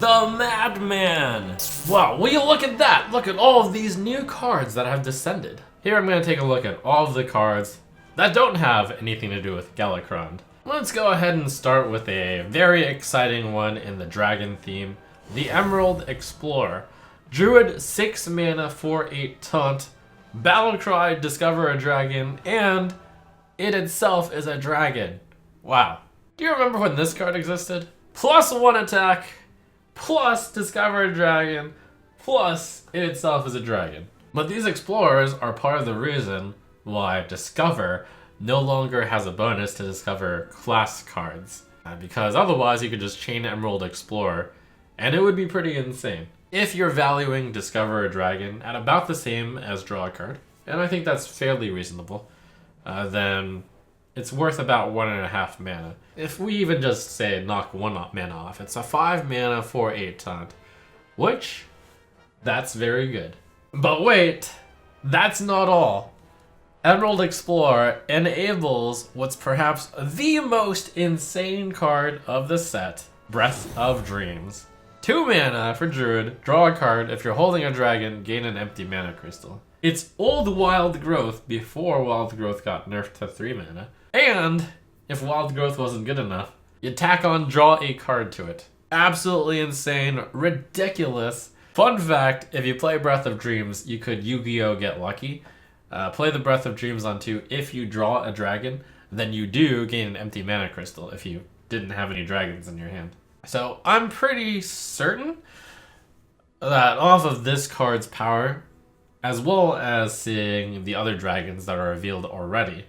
the Madman. Wow, will you look at that? Look at all of these new cards that have descended. Here I'm going to take a look at all of the cards that don't have anything to do with Galakrond. Let's go ahead and start with a very exciting one in the dragon theme, the Emerald Explorer. Druid, 6 mana, 4/8 taunt, Battlecry, discover a dragon, and it itself is a dragon. Wow. Do you remember when this card existed? +1 attack, plus discover a dragon, plus it itself is a dragon. But these explorers are part of the reason why Discover no longer has a bonus to discover class cards. Because otherwise you could just chain Emerald Explorer and it would be pretty insane. If you're valuing Discover a Dragon at about the same as draw a card, and I think that's fairly reasonable, then it's worth about 1.5 mana. If we even just say knock 1 mana off, it's a 5 mana 4/8 taunt, which, that's very good. But wait, that's not all. Emerald Explorer enables what's perhaps the most insane card of the set, Breath of Dreams. 2 mana for Druid, draw a card. If you're holding a dragon, gain an empty mana crystal. It's old Wild Growth before Wild Growth got nerfed to 3 mana. And if Wild Growth wasn't good enough, you tack on draw a card to it. Absolutely insane, ridiculous. Fun fact, if you play Breath of Dreams, you could Yu-Gi-Oh! Get lucky. Play the Breath of Dreams on 2. If you draw a dragon, then you do gain an empty mana crystal if you didn't have any dragons in your hand. So I'm pretty certain that off of this card's power, as well as seeing the other dragons that are revealed already,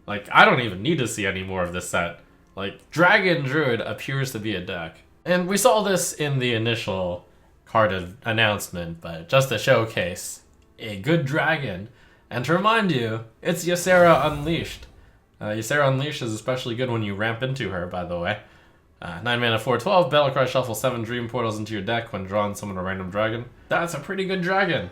like, I don't even need to see any more of this set. Like, Dragon Druid appears to be a deck. And we saw this in the initial card announcement, but just to showcase a good dragon. And to remind you, it's Ysera Unleashed. Ysera Unleashed is especially good when you ramp into her, by the way. 9 mana 4/12, Battlecry, shuffle 7 Dream Portals into your deck when drawing summon a random dragon. That's a pretty good dragon.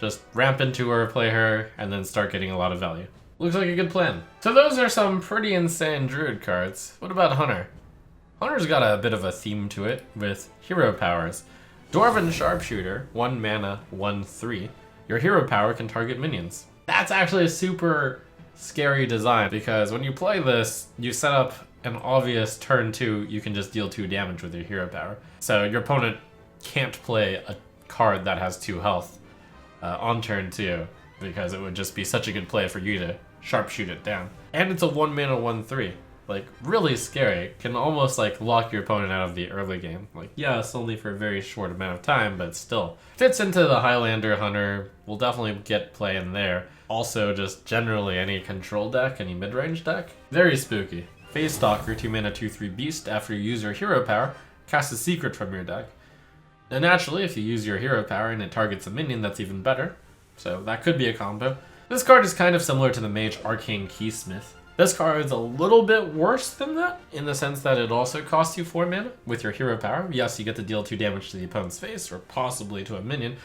Just ramp into her, play her, and then start getting a lot of value. Looks like a good plan. So those are some pretty insane Druid cards. What about Hunter? Hunter's got a bit of a theme to it with hero powers. Dwarven Sharpshooter, 1 mana, 1/3. Your hero power can target minions. That's actually a super scary design because when you play this, you set up an obvious turn 2, you can just deal 2 damage with your hero power. So your opponent can't play a card that has 2 health on turn 2 because it would just be such a good play for you to sharpshoot it down. And it's a 1 mana 1/3. Like, really scary. Can almost like lock your opponent out of the early game. Like, yeah, it's only for a very short amount of time, but still. Fits into the Highlander Hunter. We'll definitely get play in there. Also, just generally any control deck, any mid-range deck. Very spooky. Phase Stalker, 2 mana 2/3 beast. After you use your hero power, cast a secret from your deck. And naturally, if you use your hero power and it targets a minion, that's even better. So that could be a combo. This card is kind of similar to the Mage Arcane Keysmith. This card is a little bit worse than that, in the sense that it also costs you 4 mana with your hero power. Yes, you get to deal 2 damage to the opponent's face, or possibly to a minion,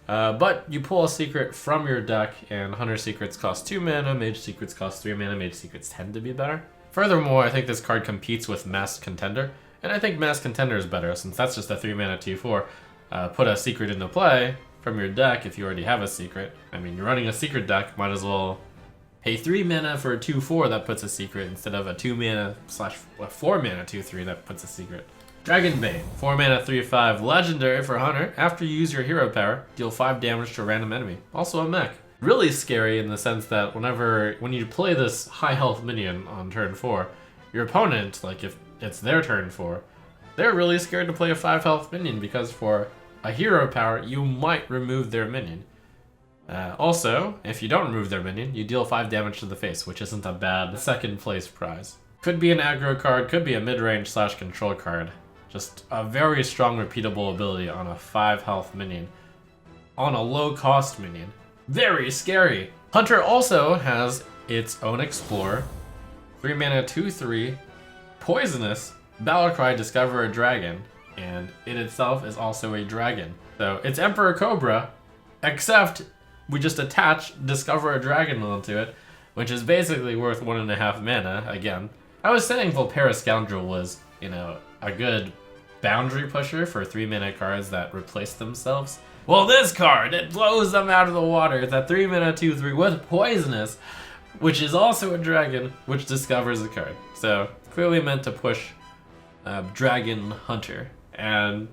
but you pull a secret from your deck, and Hunter Secrets cost 2 mana, Mage Secrets cost 3 mana, Mage Secrets tend to be better. Furthermore, I think this card competes with Masked Contender, and I think Masked Contender is better, since that's just a 3 mana 2/4. Put a secret into play from your deck if you already have a secret. I mean, you're running a secret deck, might as well pay 3 mana for a 2/4 that puts a secret instead of a 2 mana / 4 mana 2/3 that puts a secret. Dragonbane, 4 mana 3/5, legendary for Hunter. After you use your hero power, deal 5 damage to a random enemy. Also a mech. Really scary in the sense that when you play this high health minion on turn 4, your opponent, like if it's their turn 4, they're really scared to play a 5 health minion because for a hero power, you might remove their minion. Also, if you don't remove their minion, you deal 5 damage to the face, which isn't a bad second place prize. Could be an aggro card, could be a mid-range / control card. Just a very strong repeatable ability on a 5 health minion. On a low cost minion. Very scary! Hunter also has its own Explorer. 3 mana 2/3, poisonous, Battlecry, discover a dragon, and it itself is also a dragon. So it's Emperor Cobra, except we just attach discover a dragon onto it, which is basically worth 1.5 mana again. I was saying Volpera Scoundrel was, a good Boundary Pusher for 3-mana cards that replace themselves. Well, this card, it blows them out of the water. It's a 3-mana 2/3 with Poisonous, which is also a dragon, which discovers a card. So, clearly meant to push Dragon Hunter. And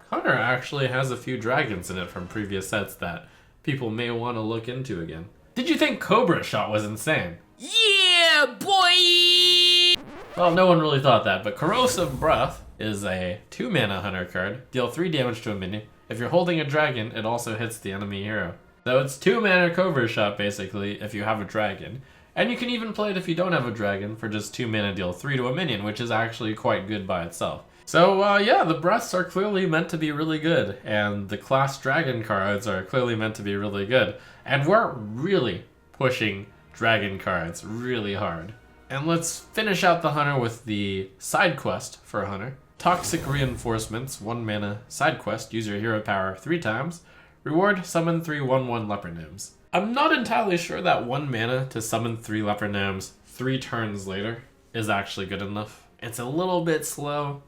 Hunter actually has a few dragons in it from previous sets that people may want to look into again. Did you think Cobra Shot was insane? Yeah, boy! Well, no one really thought that, but Corrosive Breath is a 2-mana Hunter card. Deal 3 damage to a minion. If you're holding a dragon, it also hits the enemy hero. So it's 2-mana Cobra Shot, basically, if you have a dragon. And you can even play it if you don't have a dragon for just 2 mana, deal 3 to a minion, which is actually quite good by itself. So yeah, the breaths are clearly meant to be really good, and the class dragon cards are clearly meant to be really good. And we're really pushing dragon cards really hard. And let's finish out the Hunter with the side quest for Hunter. Toxic Reinforcements, 1-mana side quest, use your hero power 3 times. Reward, summon 3 1/1 Leper Gnomes. I'm not entirely sure that 1 mana to summon 3 Leper Gnomes 3 turns later is actually good enough. It's a little bit slow,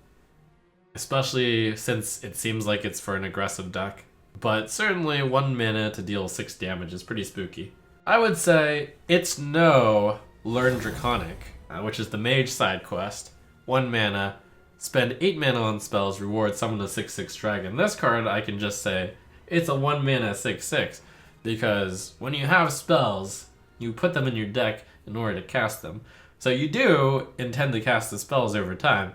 especially since it seems like it's for an aggressive deck. But certainly 1 mana to deal 6 damage is pretty spooky. I would say it's no Learn Draconic, which is the Mage side quest. 1 mana, spend 8 mana on spells, reward, summon a 6/6 dragon. This card, I can just say, it's a 1 mana 6/6, because when you have spells, you put them in your deck in order to cast them. So you do intend to cast the spells over time,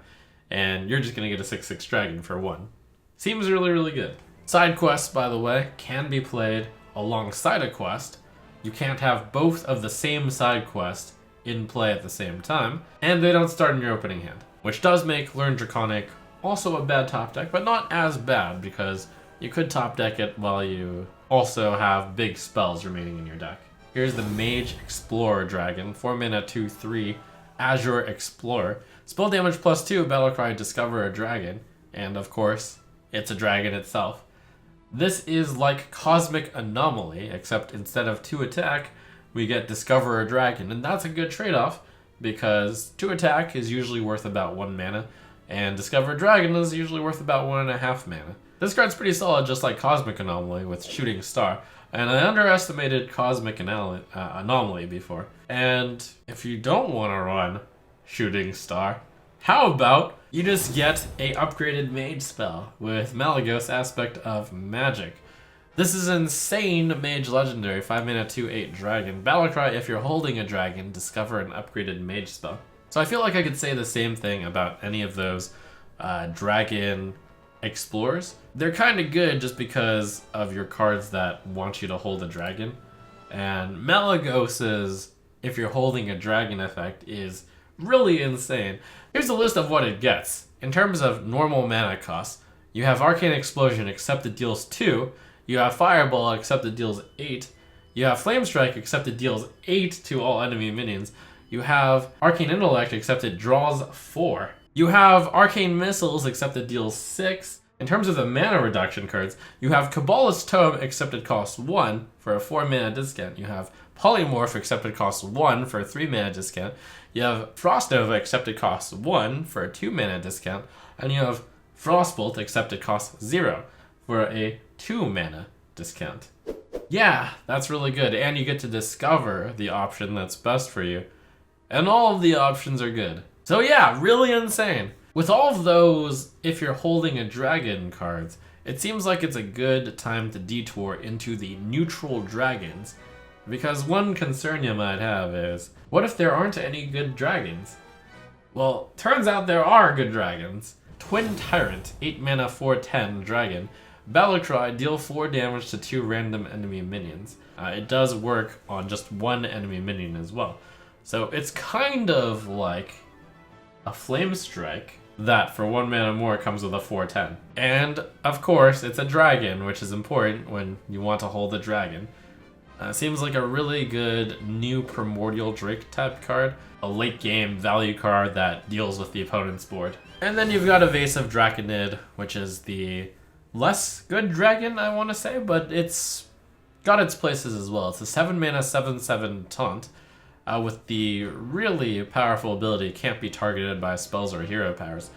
and you're just going to get a 6/6 dragon for 1. Seems really, really good. Side quests, by the way, can be played alongside a quest. You can't have both of the same side quest in play at the same time, and they don't start in your opening hand, which does make Learn Draconic also a bad top deck, but not as bad, because you could top deck it while you also have big spells remaining in your deck. Here's the Mage Explorer Dragon, 4 mana 2/3, Azure Explorer. Spell damage +2, Battlecry, discover a dragon, and of course, it's a dragon itself. This is like Cosmic Anomaly, except instead of 2 attack, we get discover a dragon, and that's a good trade-off, because 2 attack is usually worth about 1 mana, and discover a dragon is usually worth about 1.5 mana. This card's pretty solid, just like Cosmic Anomaly with Shooting Star, and I underestimated Cosmic Anomaly before. And if you don't want to run Shooting Star, how about you just get a upgraded mage spell with Malygos Aspect of Magic. This is insane mage legendary, 5 mana 2/8 dragon. Battlecry, if you're holding a dragon, discover an upgraded mage spell. So I feel like I could say the same thing about any of those dragon explorers. They're kind of good just because of your cards that want you to hold a dragon. And Malygos's, if you're holding a dragon effect, is really insane. Here's a list of what it gets. In terms of normal mana costs, you have Arcane Explosion, except it deals 2. You have Fireball, except it deals 8. You have Flame Strike, except it deals 8 to all enemy minions. You have Arcane Intellect, except it draws 4. You have Arcane Missiles, except it deals 6. In terms of the mana reduction cards, you have Kabbalist Tome, except it costs 1 for a 4 mana discount. You have Polymorph, except it costs 1 for a 3 mana discount. You have Frost Nova, except it costs 1 for a 2 mana discount. And you have Frostbolt, except it costs 0 for a 2 mana discount. Yeah, that's really good. And you get to discover the option that's best for you. And all of the options are good. So yeah, really insane. With all of those, if you're holding a dragon cards, it seems like it's a good time to detour into the neutral dragons. Because one concern you might have is, what if there aren't any good dragons? Well, turns out there are good dragons. Twin Tyrant, 8 mana 4/10 dragon. Battlecry, deal 4 damage to 2 random enemy minions. It does work on just 1 enemy minion as well. So it's kind of like a Flame Strike that for 1 mana more comes with a 4/10. And of course, it's a dragon, which is important when you want to hold a dragon. Seems like a really good new Primordial Drake type card. A late game value card that deals with the opponent's board. And then you've got Evasive Draconid, which is the less good dragon, I want to say, but it's got its places as well. It's a 7 mana 7/7 taunt with the really powerful ability can't be targeted by spells or hero powers.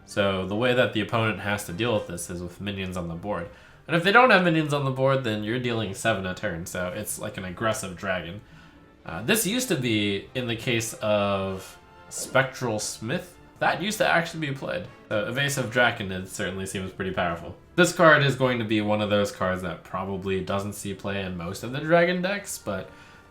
So the way that the opponent has to deal with this is with minions on the board. And if they don't have minions on the board, then you're dealing 7 a turn, so it's like an aggressive dragon. This used to be in the case of Spectral Smith. That used to actually be played. So Evasive Draconid certainly seems pretty powerful. This card is going to be one of those cards that probably doesn't see play in most of the dragon decks, but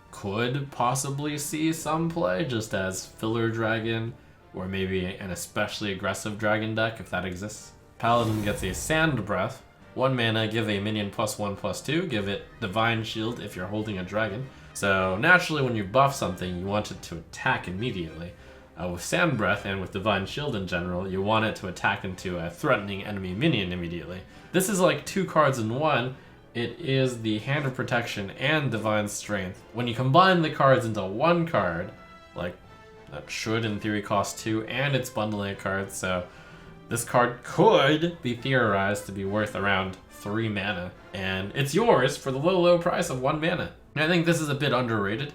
could possibly see some play just as filler dragon, or maybe an especially aggressive dragon deck if that exists. Paladin gets a Sand Breath. 1 mana, give a minion +1/+2, give it Divine Shield if you're holding a dragon. So naturally when you buff something, you want it to attack immediately. With Sand Breath and with Divine Shield in general, you want it to attack into a threatening enemy minion immediately. This is like 2 cards in one. It is the Hand of Protection and Divine Strength. When you combine the cards into one card, like that should in theory cost 2, and it's bundling a card, so this card could be theorized to be worth around 3 mana, and it's yours for the low price of 1 mana. And I think this is a bit underrated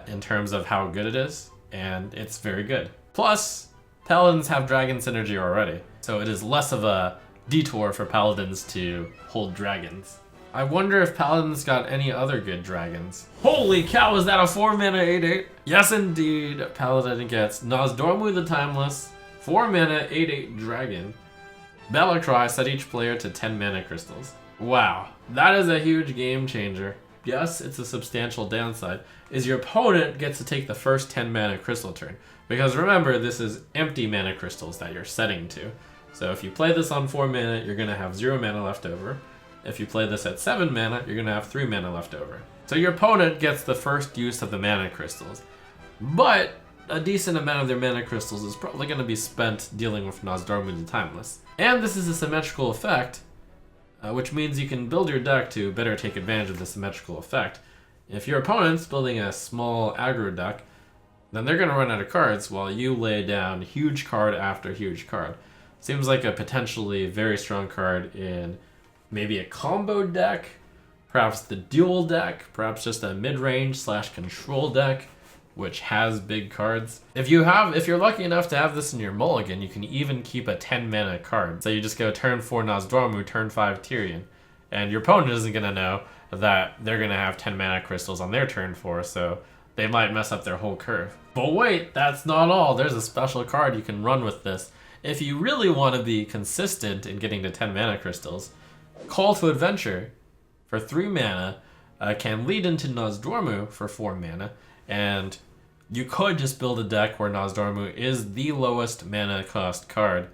in terms of how good it is, and it's very good. Plus, Paladins have dragon synergy already, so it is less of a detour for Paladins to hold dragons. I wonder if Paladins got any other good dragons. Holy cow, is that a 4 mana 8/8? Yes indeed, Paladin gets Nozdormu the Timeless, 4 mana 8/8 dragon. Battlecry set each player to 10 mana crystals. Wow, that is a huge game changer. Yes, it's a substantial downside, is your opponent gets to take the first 10 mana crystal turn. Because remember, this is empty mana crystals that you're setting to. So if you play this on 4 mana, you're going to have 0 mana left over. If you play this at 7 mana, you're going to have 3 mana left over. So your opponent gets the first use of the mana crystals. But a decent amount of their mana crystals is probably going to be spent dealing with Nozdormu the Timeless. And this is a symmetrical effect, which means you can build your deck to better take advantage of the symmetrical effect. If your opponent's building a small aggro deck, then they're going to run out of cards while you lay down huge card after huge card. Seems like a potentially very strong card in maybe a combo deck, perhaps the dual deck, perhaps just a mid-range / control deck, which has big cards. If you're lucky enough to have this in your mulligan, you can even keep a 10 mana card. So you just go turn 4 Nozdormu, turn 5 Tyrion. And your opponent isn't going to know that they're going to have 10 mana crystals on their turn 4, so they might mess up their whole curve. But wait, that's not all. There's a special card you can run with this. If you really want to be consistent in getting to 10 mana crystals, Call to Adventure for 3 mana can lead into Nozdormu for 4 mana, and you could just build a deck where Nozdormu is the lowest mana cost card,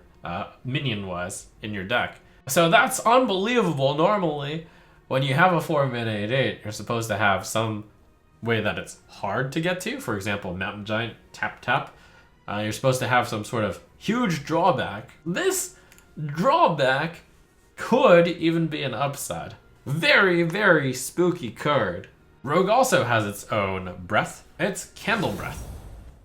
minion-wise, in your deck. So that's unbelievable. Normally, when you have a 4 mana 8/8, you're supposed to have some way that it's hard to get to. For example, Mountain Giant, tap. You're supposed to have some sort of huge drawback. This drawback could even be an upside. Very, very spooky card. Rogue also has its own breath. It's Candle Breath.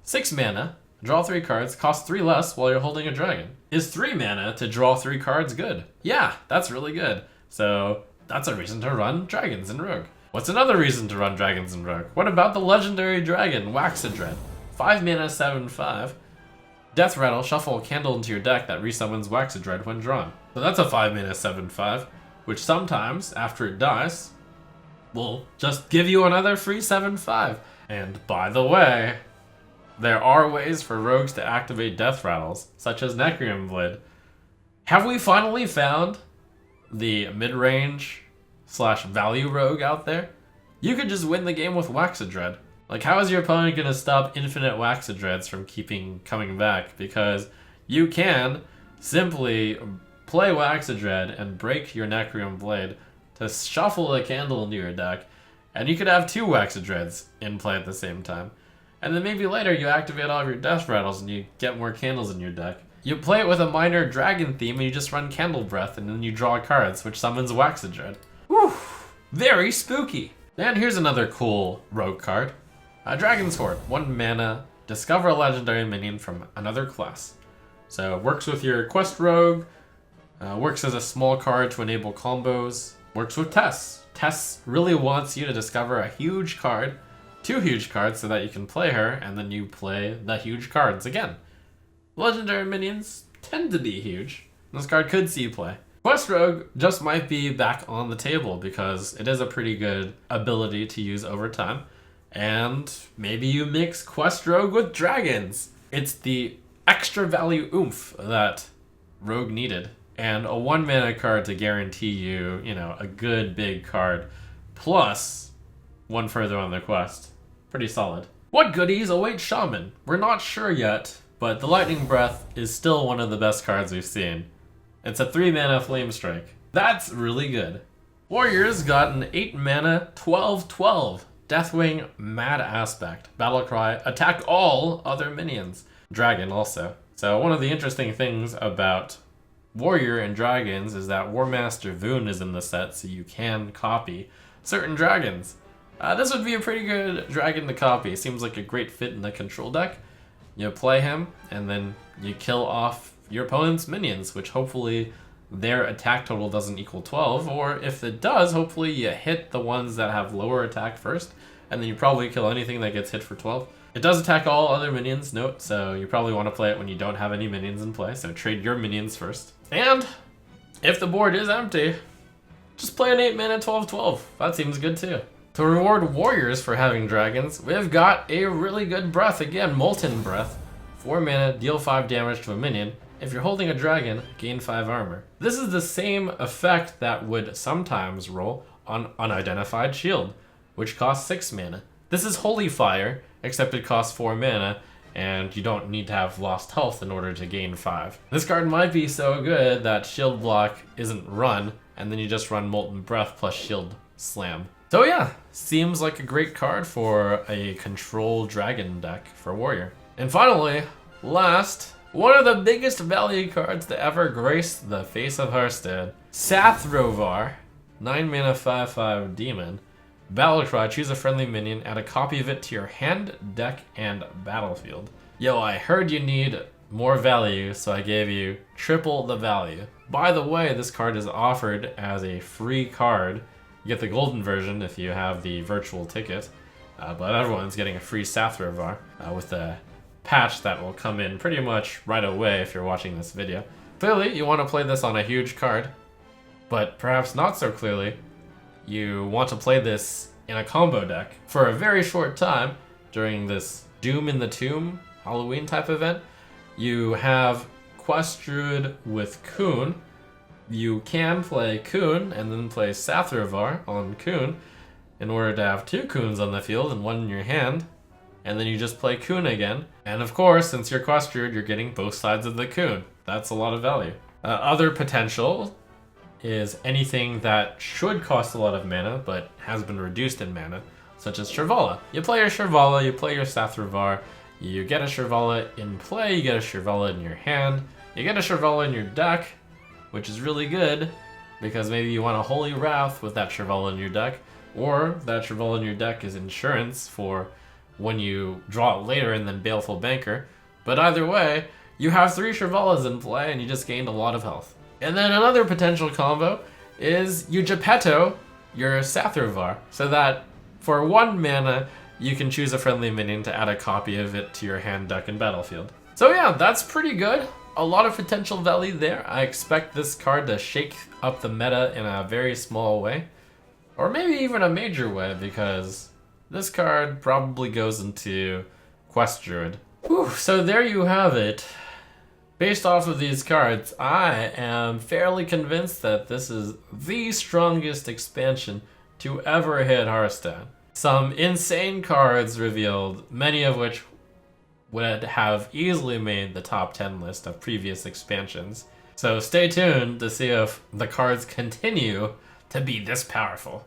6 mana, draw 3 cards, cost 3 less while you're holding a dragon. Is 3 mana to draw 3 cards good? Yeah, that's really good. So that's a reason to run dragons in Rogue. What's another reason to run dragons in Rogue? What about the legendary dragon, Waxadread? 5 mana 7/5. Death Rattle, shuffle a candle into your deck that resummons Waxadread when drawn. So that's a 5 mana 7/5, which sometimes, after it dies, will just give you another free 7/5. And by the way, there are ways for rogues to activate Death Rattles, such as Necrium Blade. Have we finally found the mid-range / value rogue out there? You could just win the game with Waxadread. Like, how is your opponent going to stop infinite Waxadreads from coming back? Because you can simply play Waxadread and break your Necrium Blade to shuffle a candle into your deck, and you could have 2 Waxadreads in play at the same time. And then maybe later you activate all of your Death Rattles and you get more candles in your deck. You play it with a minor dragon theme and you just run Candle Breath and then you draw cards, which summons Waxadread. Whew, very spooky. And here's another cool rogue card. Dragon's Horde, 1 mana, discover a legendary minion from another class. So it works with your quest rogue, works as a small card to enable combos, works with Tess. Tess really wants you to discover a huge card, 2 huge cards, so that you can play her, and then you play the huge cards again. Legendary minions, tend to be huge. This card could see play. Quest Rogue just might be back on the table because it is a pretty good ability to use over time. And maybe you mix Quest Rogue with dragons. It's the extra value oomph that Rogue needed. And a 1 mana card to guarantee you, a good big card. Plus, one further on the quest. Pretty solid. What goodies await Shaman? We're not sure yet, but the Lightning Breath is still one of the best cards we've seen. It's a 3 mana Flame Strike. That's really good. Warriors got an 8 mana 12/12 Deathwing Mad Aspect. Battlecry, attack all other minions. Dragon also. So one of the interesting things about Warrior and Dragons is that Warmaster Voon is in the set, so you can copy certain dragons. This would be a pretty good dragon to copy. Seems like a great fit in the control deck. You play him, and then you kill off your opponent's minions, which hopefully their attack total doesn't equal 12, or if it does, hopefully you hit the ones that have lower attack first, and then you probably kill anything that gets hit for 12. It does attack all other minions, note, so you probably want to play it when you don't have any minions in play, so trade your minions first. And if the board is empty, just play an 8 mana 12/12. That seems good too. To reward warriors for having dragons, we've got a really good breath. Again, Molten Breath. 4 mana, deal 5 damage to a minion. If you're holding a dragon, gain 5 armor. This is the same effect that would sometimes roll on Unidentified Shield, which costs 6 mana. This is Holy Fire, except it costs 4 mana, and you don't need to have lost health in order to gain 5. This card might be so good that Shield Block isn't run, and then you just run Molten Breath plus Shield Slam. So yeah, seems like a great card for a control dragon deck for Warrior. And finally, last, one of the biggest value cards to ever grace the face of Hearthstone. Sathrovar, 9 mana 5/5 demon. Battlecry, choose a friendly minion, add a copy of it to your hand, deck, and battlefield. Yo, I heard you need more value, so I gave you triple the value. By the way, this card is offered as a free card. You get the golden version if you have the virtual ticket, but everyone's getting a free Sathrovar with a patch that will come in pretty much right away if you're watching this video. Clearly, you want to play this on a huge card, but perhaps not so clearly, you want to play this in a combo deck for a very short time during this Doom in the Tomb Halloween type event. You have Quest Druid with Kun. You can play Kun and then play Sathrovar on Kun in order to have 2 Kuns on the field and 1 in your hand. And then you just play Kun again. And of course, since you're Quest Druid, you're getting both sides of the Kun. That's a lot of value. Other potential is anything that should cost a lot of mana, but has been reduced in mana, such as Shirvala. You play your Shirvala, you play your Sathrovar, you get a Shirvala in play, you get a Shirvala in your hand, you get a Shirvala in your deck, which is really good, because maybe you want a Holy Wrath with that Shirvala in your deck, or that Shirvala in your deck is insurance for when you draw it later and then Baleful Banker. But either way, you have 3 Shirvalas in play and you just gained a lot of health. And then another potential combo is you Geppetto your Sathrovar, so that for 1 mana, you can choose a friendly minion to add a copy of it to your hand, deck, and battlefield. So yeah, that's pretty good. A lot of potential value there. I expect this card to shake up the meta in a very small way, or maybe even a major way, because this card probably goes into Quest Druid. Whew, so there you have it. Based off of these cards, I am fairly convinced that this is the strongest expansion to ever hit Hearthstone. Some insane cards revealed, many of which would have easily made the top 10 list of previous expansions. So stay tuned to see if the cards continue to be this powerful.